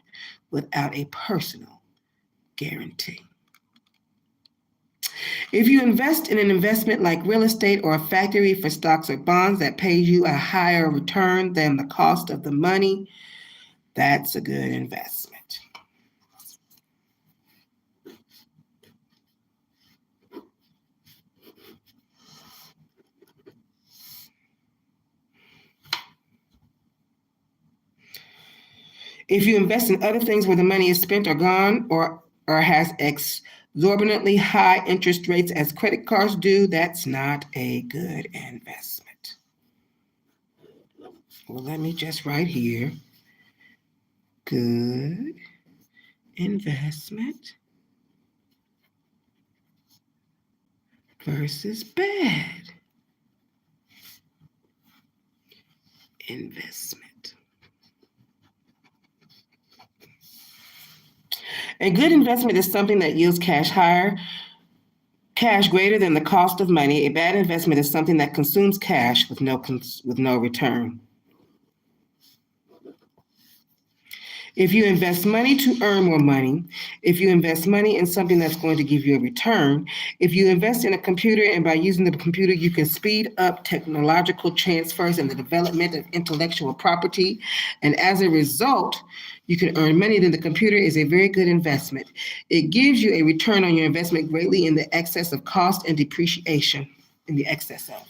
without a personal guarantee. If you invest in an investment like real estate or a factory for stocks or bonds that pays you a higher return than the cost of the money, that's a good investment. If you invest in other things where the money is spent or gone or has exorbitantly high interest rates as credit cards do, that's not a good investment. Well, let me just write here. Good investment versus bad investment. A good investment is something that yields cash greater than the cost of money. A bad investment is something that consumes cash with no return. If you invest money to earn more money, if you invest money in something that's going to give you a return, if you invest in a computer and by using the computer you can speed up technological transfers and the development of intellectual property, and as a result, you can earn money, then the computer is a very good investment. It gives you a return on your investment greatly in the excess of cost and depreciation, in the excess of.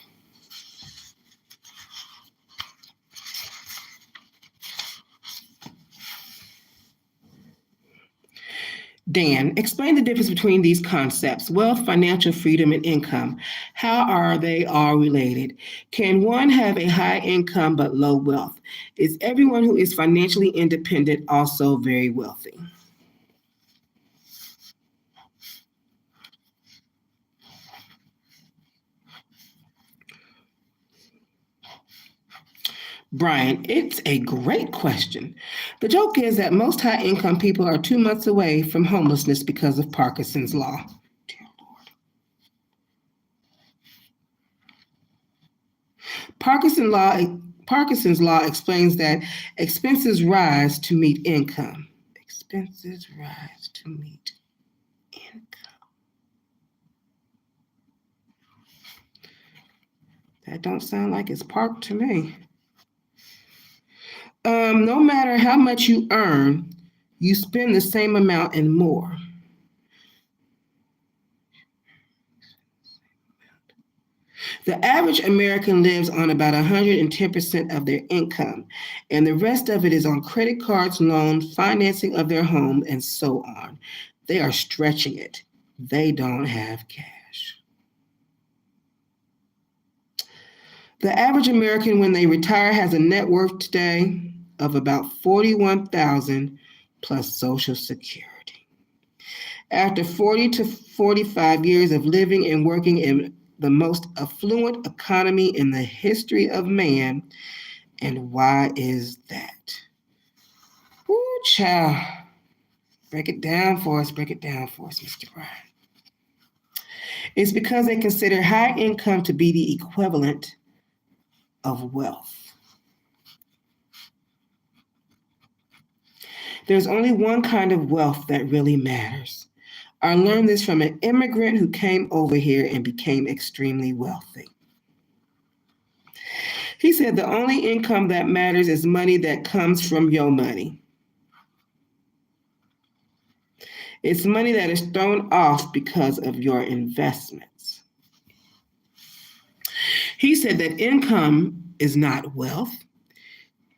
Dan, explain the difference between these concepts, wealth, financial freedom, and income. How are they all related? Can one have a high income but low wealth? Is everyone who is financially independent also very wealthy? Brian, it's a great question. The joke is that most high income people are 2 months away from homelessness because of Parkinson's law. Dear Lord. Parkinson's law explains that expenses rise to meet income. Expenses rise to meet income. That don't sound like it's parked to me. No matter how much you earn, you spend the same amount and more. The average American lives on about 110% of their income, and the rest of it is on credit cards, loans, financing of their home, and so on. They are stretching it. They don't have cash. The average American, when they retire, has a net worth today of about $41,000 plus Social Security. After 40 to 45 years of living and working in the most affluent economy in the history of man, and why is that? Ooh, child. Break it down for us, Mr. Brian. It's because they consider high income to be the equivalent of wealth. There's only one kind of wealth that really matters. I learned this from an immigrant who came over here and became extremely wealthy. He said the only income that matters is money that comes from your money. It's money that is thrown off because of your investments. He said that income is not wealth.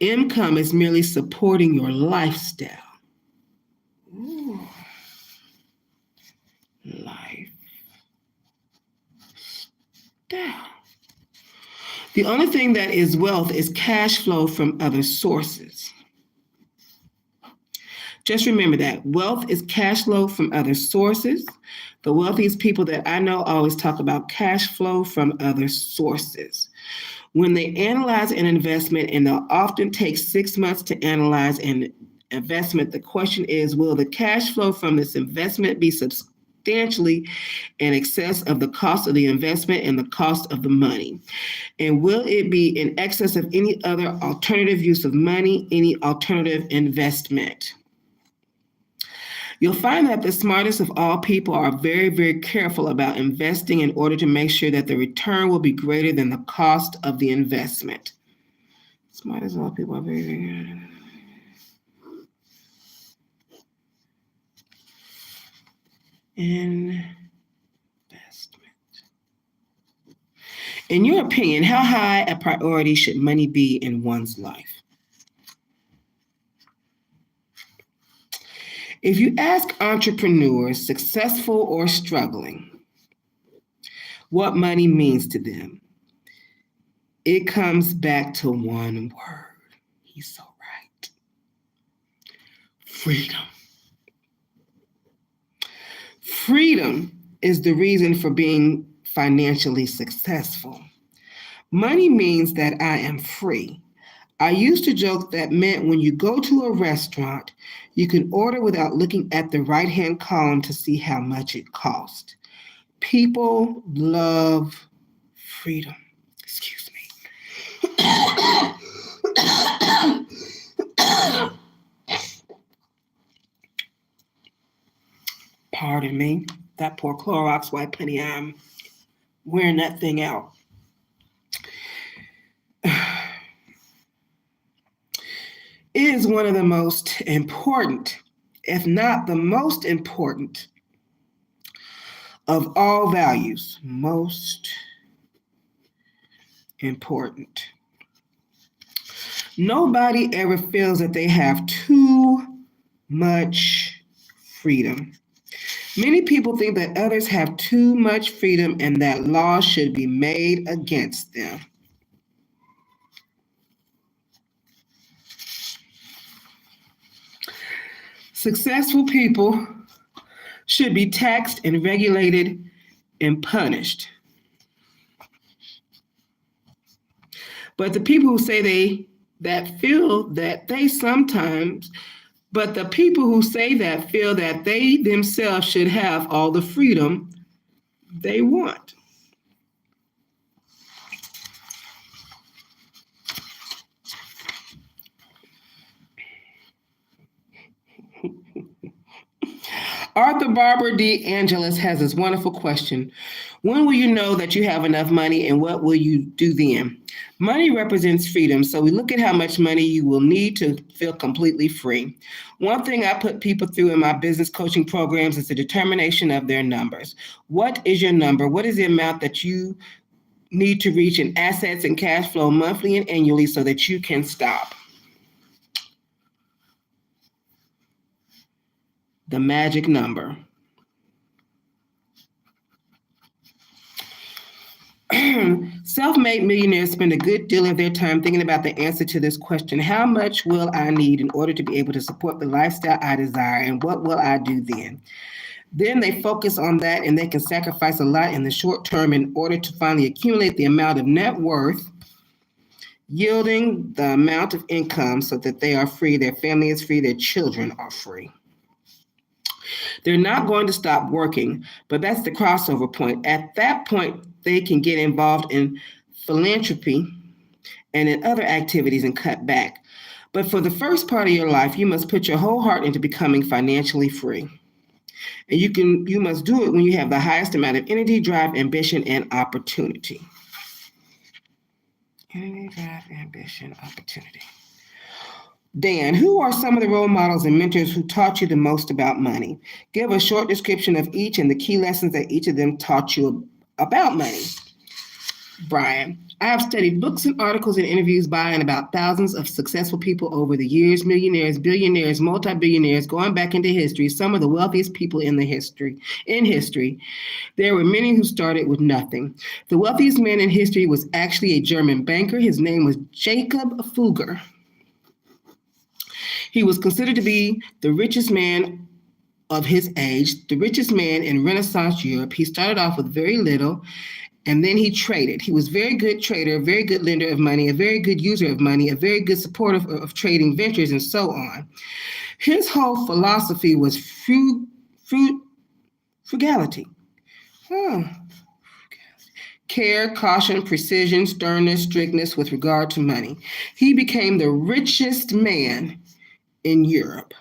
Income is merely supporting your lifestyle. Ooh. Lifestyle. The only thing that is wealth is cash flow from other sources. Just remember that wealth is cash flow from other sources. The wealthiest people that I know always talk about cash flow from other sources. When they analyze an investment, and they'll often take 6 months to analyze an investment, the question is, will the cash flow from this investment be substantially in excess of the cost of the investment and the cost of the money? And will it be in excess of any other alternative use of money, any alternative investment? You'll find that the smartest of all people are very, very careful about investing in order to make sure that the return will be greater than the cost of the investment. Smartest of all people are very, very investment. In your opinion, how high a priority should money be in one's life? If you ask entrepreneurs, successful or struggling, what money means to them, it comes back to one word. He's so right. Freedom. Freedom is the reason for being financially successful. Money means that I am free. I used to joke that meant when you go to a restaurant, you can order without looking at the right-hand column to see how much it costs. People love freedom. Excuse me. Pardon me. That poor Clorox wipe, honey, I'm wearing that thing out. It is one of the most important, if not the most important, of all values. Most important. Nobody ever feels that they have too much freedom. Many people think that others have too much freedom and that laws should be made against them. Successful people should be taxed and regulated and punished. But the people who say the people who say that feel that they themselves should have all the freedom they want. Arthur Barber D. Angeles has this wonderful question. When will you know that you have enough money and what will you do then? Money represents freedom, so we look at how much money you will need to feel completely free. One thing I put people through in my business coaching programs is the determination of their numbers. What is your number? What is the amount that you need to reach in assets and cash flow monthly and annually so that you can stop? The magic number. Self-made millionaires spend a good deal of their time thinking about the answer to this question. How much will I need in order to be able to support the lifestyle I desire, and what will I do then? Then they focus on that, and they can sacrifice a lot in the short term in order to finally accumulate the amount of net worth, yielding the amount of income so that they are free, their family is free, their children are free. They're not going to stop working, but that's the crossover point. At that point, they can get involved in philanthropy and in other activities and cut back. But for the first part of your life, you must put your whole heart into becoming financially free. And you must do it when you have the highest amount of energy, drive, ambition, and opportunity. Energy, drive, ambition, opportunity. Dan, who are some of the role models and mentors who taught you the most about money? Give a short description of each and the key lessons that each of them taught you about money. Brian, I have studied books and articles and interviews by and about thousands of successful people over the years, millionaires, billionaires, multi-billionaires, going back into history, some of the wealthiest people in history. There were many who started with nothing. The wealthiest man in history was actually a German banker. His name was Jacob Fugger. He was considered to be the richest man of his age, the richest man in Renaissance Europe. He started off with very little, and then he traded. He was a very good trader, a very good lender of money, a very good user of money, a very good supporter of trading ventures, and so on. His whole philosophy was Frugality. Huh. Care, caution, precision, sternness, strictness with regard to money. He became the richest man in Europe.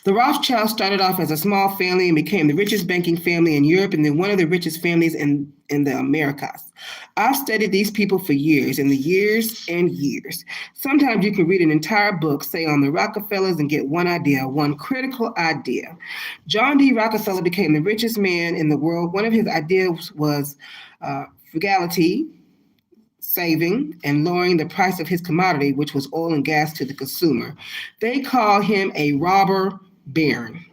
The Rothschilds started off as a small family and became the richest banking family in Europe and then one of the richest families in the Americas. I've studied these people for years and years. Sometimes you can read an entire book, say, on the Rockefellers and get one idea, one critical idea. John D. Rockefeller became the richest man in the world. One of his ideas was frugality, saving, and lowering the price of his commodity, which was oil and gas, to the consumer. They call him a robber baron.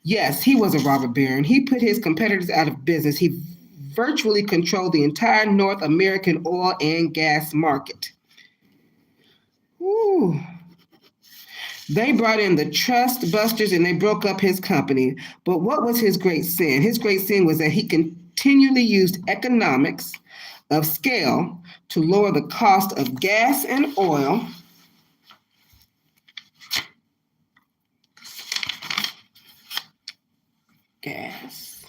Yes, he was a robber baron. He put his competitors out of business. He virtually controlled the entire North American oil and gas market. Ooh. They brought in the trust busters and they broke up his company. But what was his great sin? His great sin was that he continually used economics of scale to lower the cost of gas and oil. Gas,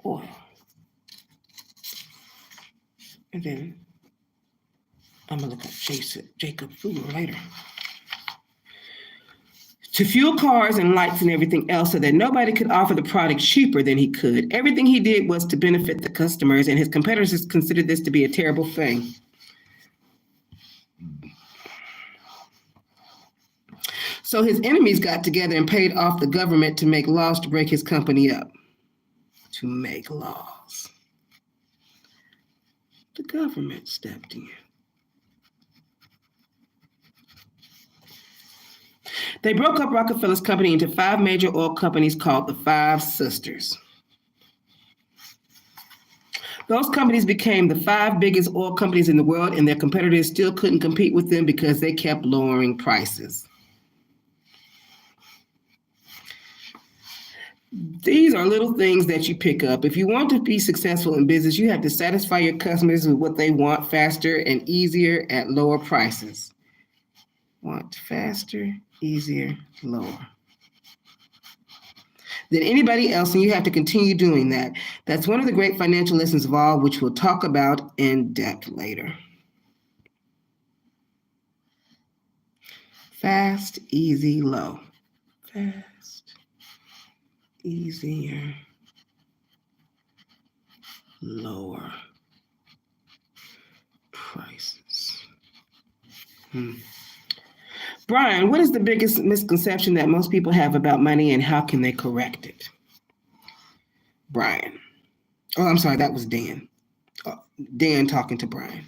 oil. And then I'm going to look up Jacob Fugler later. To fuel cars and lights and everything else so that nobody could offer the product cheaper than he could. Everything he did was to benefit the customers, and his competitors considered this to be a terrible thing. So his enemies got together and paid off the government to make laws to break his company up. To make laws. The government stepped in. They broke up Rockefeller's company into 5 major oil companies called the Five Sisters. Those companies became the 5 biggest oil companies in the world, and their competitors still couldn't compete with them because they kept lowering prices. These are little things that you pick up. If you want to be successful in business, you have to satisfy your customers with what they want faster and easier at lower prices. Want faster, easier, lower than anybody else, and you have to continue doing that. That's one of the great financial lessons of all, which we'll talk about in depth later. Fast, easy, low. Fast, easier, lower prices. Brian, what is the biggest misconception that most people have about money and how can they correct it? Brian. Oh, I'm sorry, that was Dan. Dan talking to Brian.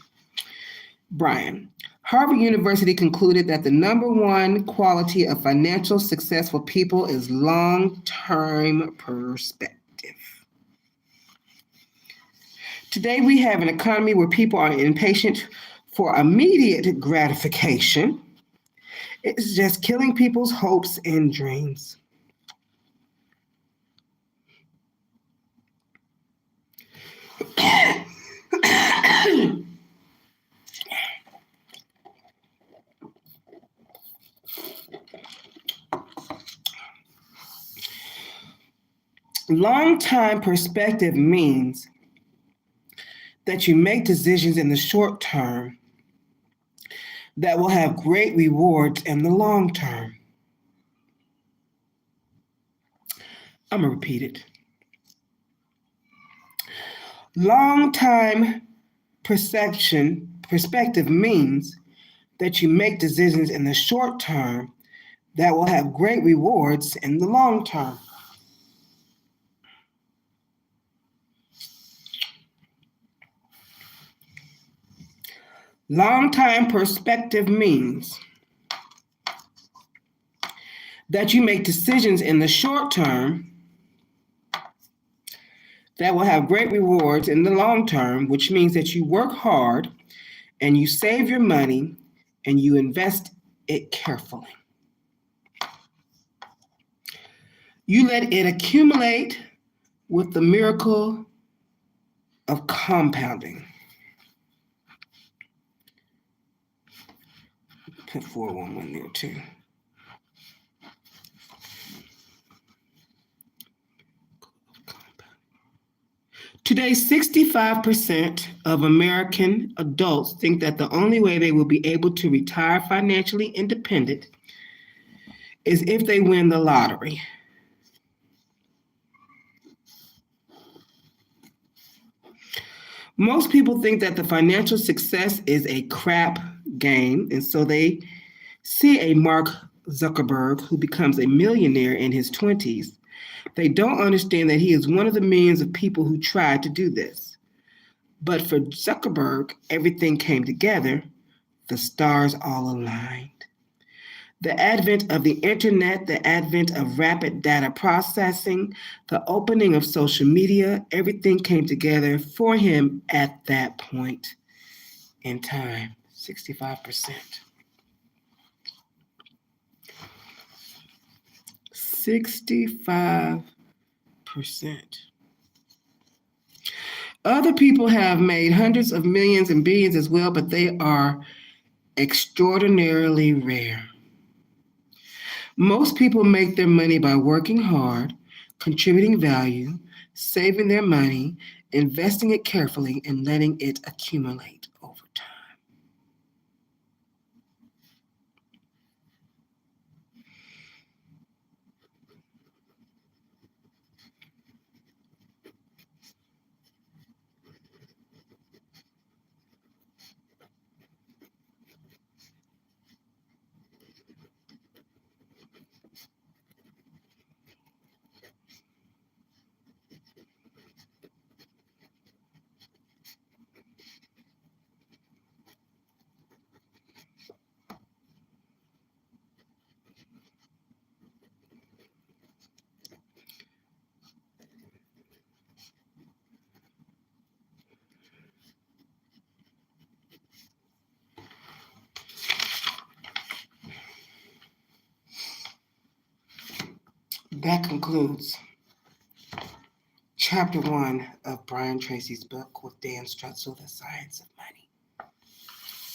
Brian. Harvard University concluded that the number one quality of financial successful people is long-term perspective. Today we have an economy where people are impatient for immediate gratification. It's just killing people's hopes and dreams. Long-term perspective means that you make decisions in the short term that will have great rewards in the long term. I'm going to repeat it. Long-term perspective means that you make decisions in the short term that will have great rewards in the long term. Long-term perspective means that you make decisions in the short term that will have great rewards in the long term, which means that you work hard and you save your money and you invest it carefully. You let it accumulate with the miracle of compounding. Put 411 there too. Today, 65% of American adults think that the only way they will be able to retire financially independent is if they win the lottery. Most people think that the financial success is a crap game, and so they see a Mark Zuckerberg who becomes a millionaire in his 20s. They don't understand that he is one of the millions of people who tried to do this. But for Zuckerberg, everything came together, the stars all aligned. The advent of the internet, the advent of rapid data processing, the opening of social media, everything came together for him at that point in time. 65%. 65%. Other people have made hundreds of millions and billions as well, but they are extraordinarily rare. Most people make their money by working hard, contributing value, saving their money, investing it carefully, and letting it accumulate over time. That concludes Chapter 1 of Brian Tracy's book with Dan Strutzel, The Science of Money.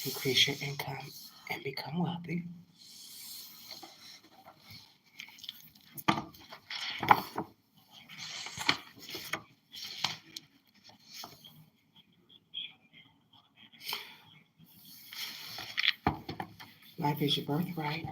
Increase your income and become wealthy. Life is your birthright.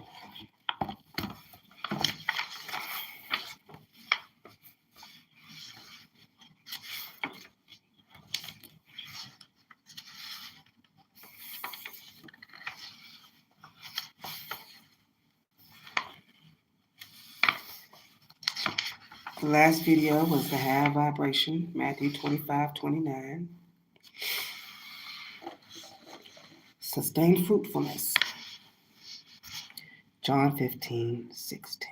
The last video was the high vibration, Matthew 25:29. Sustained fruitfulness, John 15:16.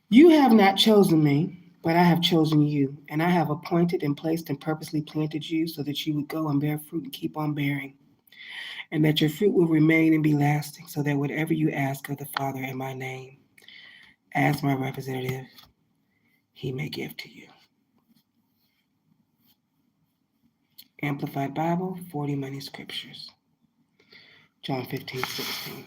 You have not chosen me, but I have chosen you, and I have appointed and placed and purposely planted you so that you would go and bear fruit and keep on bearing, and that your fruit will remain and be lasting, so that whatever you ask of the Father in my name, as my representative, he may give to you. Amplified Bible, 40 Money Scriptures, John 15:16.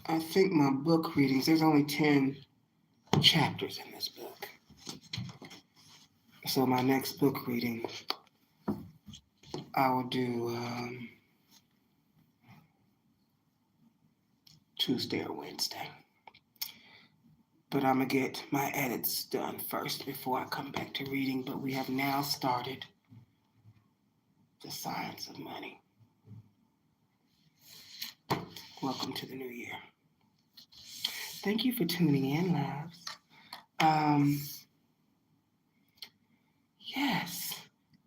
I think my book readings, there's only 10 chapters in this book. So my next book reading, I will do Tuesday or Wednesday. But I'm going to get my edits done first before I come back to reading. But we have now started The Science of Money. Welcome to the new year. Thank you for tuning in, loves. Yes.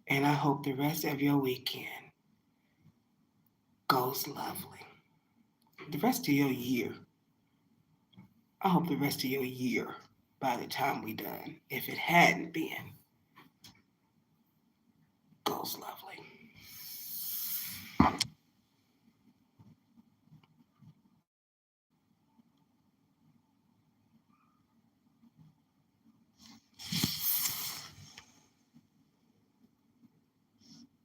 And I hope the rest of your weekend goes lovely. The rest of your year. I hope the rest of your year, by the time we're done, if it hadn't been, goes lovely.